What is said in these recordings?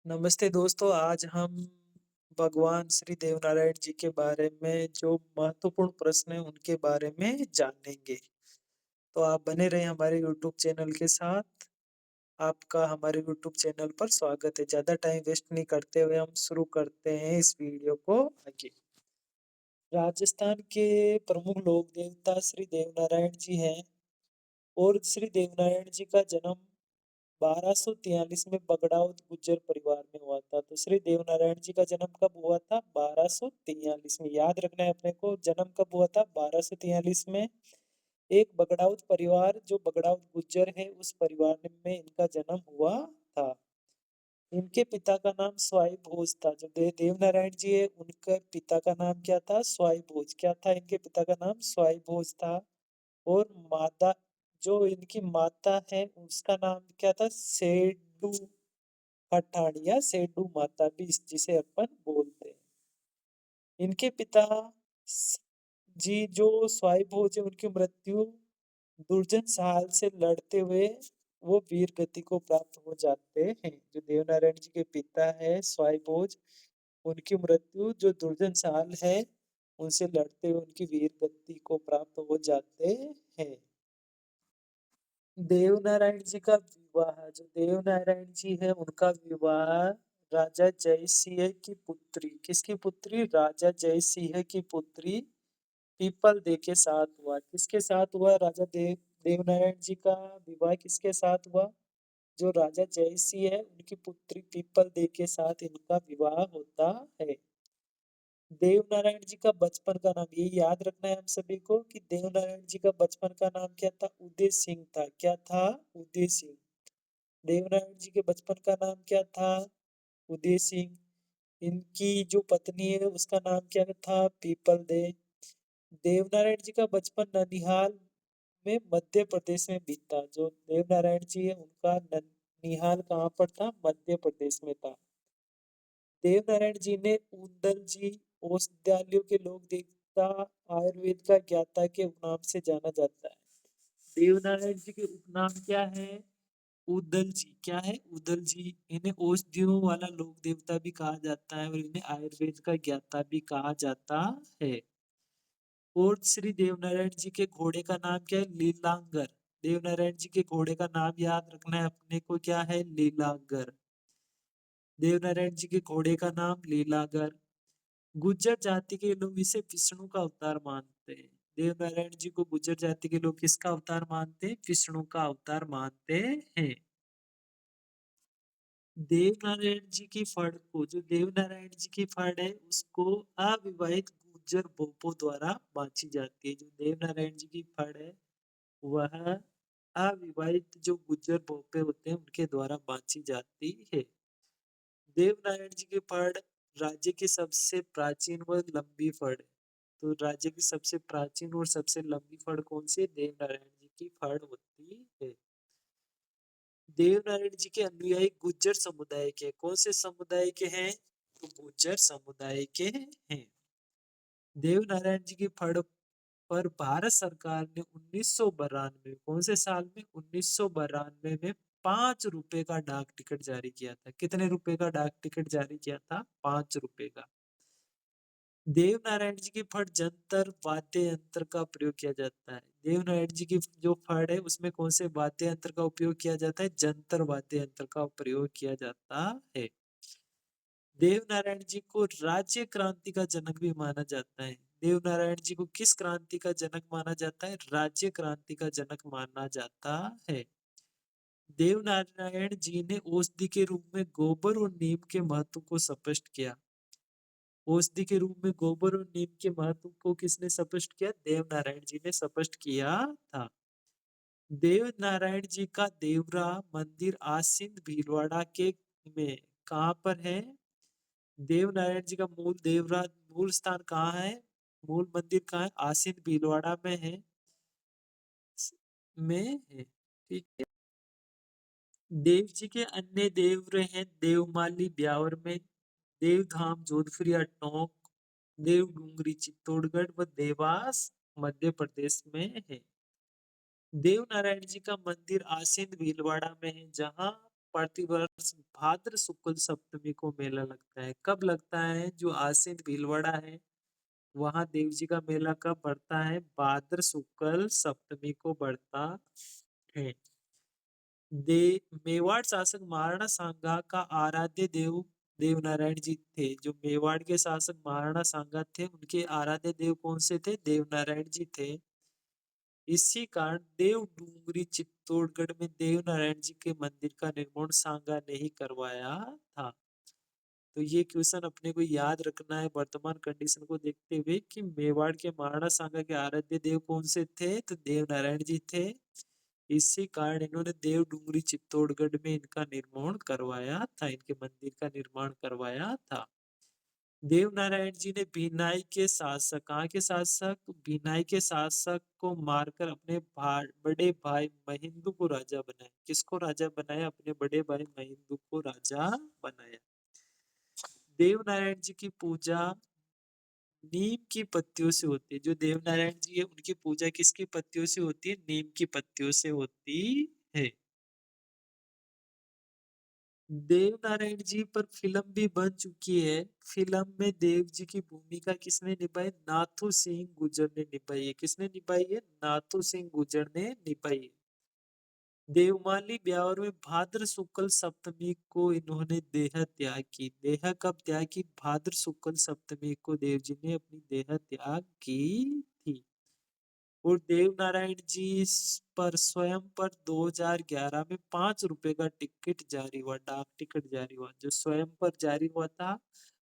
नमस्ते दोस्तों, आज हम भगवान श्री देवनारायण जी के बारे में जो महत्वपूर्ण प्रश्न हैं उनके बारे में जानेंगे। तो आप बने रहें हमारे यूट्यूब चैनल के साथ। आपका हमारे यूट्यूब चैनल पर स्वागत है। ज़्यादा टाइम वेस्ट नहीं करते हुए हम शुरू करते हैं इस वीडियो को आगे। राजस्थान के प्रमुख लोक देवता श्री देवनारायण जी हैं और श्री देवनारायण जी का जन्म 1243 में बगड़ाउत गुज्जर परिवार में हुआ था। तो श्री देवनारायण जी का जन्म कब हुआ था? 1243 में। याद रखना है अपने को, जन्म कब हुआ था? 1243 में। एक बगड़ाउत परिवार, जो बगड़ाउत गुज्जर है, उस परिवार में इनका जन्म हुआ था। इनके पिता का नाम स्वाई भोज था। जो देवनारायण जी है, उनके पिता का नाम क्या था? स्वाई भोज। क्या था इनके पिता का नाम? स्वाई भोज था। और माता, जो इनकी माता है, उसका नाम क्या था? सेडू पठान या सेडू माता भी जिसे अपन बोलते हैं। इनके पिता स- जी, जो स्वाई भोज है, उनकी मृत्यु दुर्जन साल से लड़ते हुए वो वीर गति को प्राप्त हो जाते हैं। जो देवनारायण जी के पिता है स्वाई भोज, उनकी मृत्यु जो दुर्जन साल है उनसे लड़ते हुए उनकी वीर गति को प्राप्त हो जाते हैं। देवनारायण जी का विवाह, जो देवनारायण जी है उनका विवाह राजा जय सिंह की पुत्री, किसकी पुत्री? राजा जय सिंह की पुत्री पीपल दे के साथ हुआ। किसके साथ हुआ? राजा देवनारायण जी का विवाह किसके साथ हुआ? जो राजा जय सिंह है उनकी पुत्री पीपल दे के साथ इनका विवाह होता है। देवनारायण जी का बचपन का नाम, ये याद रखना है हम सभी को कि देवनारायण जी का बचपन का नाम क्या था? उदय सिंह था। क्या था? उदय सिंह। देवनारायण जी के बचपन का नाम क्या था? उदय सिंह। इनकी जो पत्नी है उसका नाम क्या था? People they. देवनारायण जी का बचपन ननिहाल में मध्य प्रदेश में बीता। जो देवनारायण जी है उनका ननिहाल कहाँ पर था? मध्य प्रदेश में था। देवनारायण जी ने उदल जी औषधालयों के लोक देवता, आयुर्वेद का ज्ञाता के उपनाम से जाना जाता है। देवनारायण जी के उपनाम क्या है? उदल जी। क्या है? उदल जी। इन्हें औषधियों वाला लोक देवता भी कहा जाता है और इन्हें आयुर्वेद का ज्ञाता भी कहा जाता है। और श्री देवनारायण जी के घोड़े का नाम क्या है? लीलांगर। देवनारायण जी के घोड़े का नाम याद रखना है अपने को, क्या है? लीलांगर। देवनारायण जी के घोड़े का नाम लीलागर। गुज्जर जाति के लोग इसे विष्णु का अवतार मानते हैं। देवनारायण जी को गुज्जर जाति के लोग किसका अवतार मानते हैं? विष्णु का अवतार मानते हैं। देवनारायण जी की फड़ को, जो देवनारायण जी की फड़ है उसको अविवाहित गुज्जर बोपो द्वारा बांची जाती है। जो देवनारायण जी की फड़ है वह अविवाहित जो गुज्जर बोपे होते हैं उनके द्वारा बांची जाती है। देवनारायण जी की फड़ राज्य की सबसे प्राचीन व लंबी फड़ है। तो राज्य की सबसे प्राचीन और सबसे लंबी फड़ कौन सी है? देवनारायण जी की फड़ होती है। देवनारायण जी के अनुयायी गुज्जर समुदाय के, कौन से समुदाय के हैं? तो गुज्जर समुदाय के हैं। देवनारायण जी की फड़ पर भारत सरकार ने 1992, कौन से साल में? 1992 में 5 रुपए का डाक टिकट जारी किया था। कितने रुपए का डाक टिकट जारी किया था? 5 रुपए का। देवनारायण जी की फड़ जंतर वाद्य यंत्र का प्रयोग किया जाता है। देवनारायण जी की जो फड़ है उसमें कौन से वाद्य यंत्र का उपयोग किया जाता है? जंतर वाद्य यंत्र का प्रयोग किया जाता है। देवनारायण जी को राज्य क्रांति का जनक भी माना जाता है। देवनारायण जी को किस क्रांति का जनक माना जाता है? राज्य क्रांति का जनक माना जाता है। देवनारायण जी ने औषधि के रूप में गोबर और नीम के महत्व को स्पष्ट किया। औषधि के रूप में गोबर और नीम के महत्व को किसने स्पष्ट किया? देवनारायण जी ने स्पष्ट किया था। देवनारायण जी का देवरा मंदिर आसीन भीलवाड़ा के में कहाँ पर है? देवनारायण जी का मूल देवरा मूल स्थान कहाँ है? मूल मंदिर कहाँ है? आसीन भीलवाड़ा में है। में है, ठीक है। देव जी के अन्य देव हैं देवमाली ब्यावर में, देवधाम जोधपुर या टोंक, देवडूंगरी चित्तौड़गढ़ व देवास मध्य प्रदेश में है। देवनारायण जी का मंदिर आसीन भीलवाड़ा में है, जहाँ प्रतिवर्ष भाद्र शुक्ल सप्तमी को मेला लगता है। कब लगता है? जो आश्विन भीलवाड़ा है, वहाँ देव जी का मेला कब पड़ता है? भाद्र शुक्ल सप्तमी को पड़ता है। मेवाड़ शासक महाराणा सांगा का आराध्य देव देवनारायण जी थे। जो मेवाड़ के शासक महाराणा सांगा थे, उनके आराध्य देव कौन से थे? देवनारायण जी थे। इसी कारण देव डूंगरी चित्तौड़गढ़ में देवनारायण जी के मंदिर का निर्माण सांगा ने ही करवाया था। तो ये क्वेश्चन अपने को याद रखना है वर्तमान कंडीशन को देखते हुए कि मेवाड़ के महाराणा सांगा के आराध्य देव कौन से थे? तो देवनारायण जी थे। इसी कारण इन्होंने देव डूंगरी चित्तौड़गढ़ में इनका निर्माण करवाया था, इनके मंदिर का निर्माण करवाया था। देवनारायण जी ने भिनाई के शासक, कहाँ के शासक? भिनाई के शासक को मारकर अपने बड़े भाई महिंदू को राजा बनाया। किसको राजा बनाया? अपने बड़े भाई महिंदू को राजा बनाया। देवनारायण जी की पूजा नीम की पत्तियों से होती है। जो देवनारायण जी है, उनकी पूजा किसकी पत्तियों से होती है? नीम की पत्तियों से होती है। देवनारायण जी पर फिल्म भी बन चुकी है। फिल्म में देव जी की भूमिका किसने निभाई? नाथू सिंह गुर्जर ने निभाई है। किसने निभाई है? नाथू सिंह गुर्जर ने निभाई है। देवमाली ब्यावर में भाद्र शुक्ल सप्तमी को इन्होंने देह त्याग की। देह कब त्याग की? भाद्र शुक्ल सप्तमी को देव जी ने अपनी देह त्याग की थी। और देव नारायण जी पर स्वयं पर 2011 में 5 रुपए का टिकट जारी हुआ, डाक टिकट जारी हुआ, जो स्वयं पर जारी हुआ था।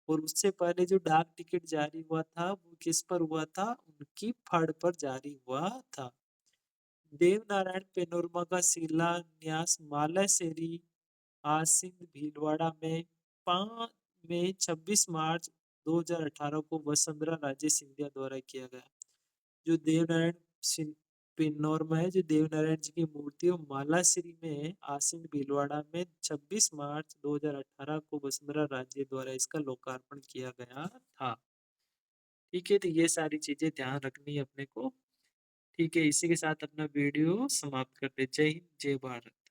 और उससे पहले जो डाक टिकट जारी हुआ था वो किस पर हुआ था? उनकी फड़ पर जारी हुआ था। देव नारायण पेनोरमा का शिलान्यास मालाशेरी आसीन भीलवाड़ा में 26 मार्च 2018 को वसुंधरा राजे सिंधिया द्वारा किया गया। जो देवनारायण पेन्नोरमा है, जो देवनारायण जी की मूर्ति है, मालाश्री में है, आसीन भीलवाड़ा में 26 मार्च 2018 को वसुंधरा राजे द्वारा इसका लोकार्पण किया गया था। ठीक है, तो ये सारी चीजें ध्यान रखनी है अपने को। ठीक है, इसी के साथ अपना वीडियो समाप्त करते। जय हिंद, जय भारत।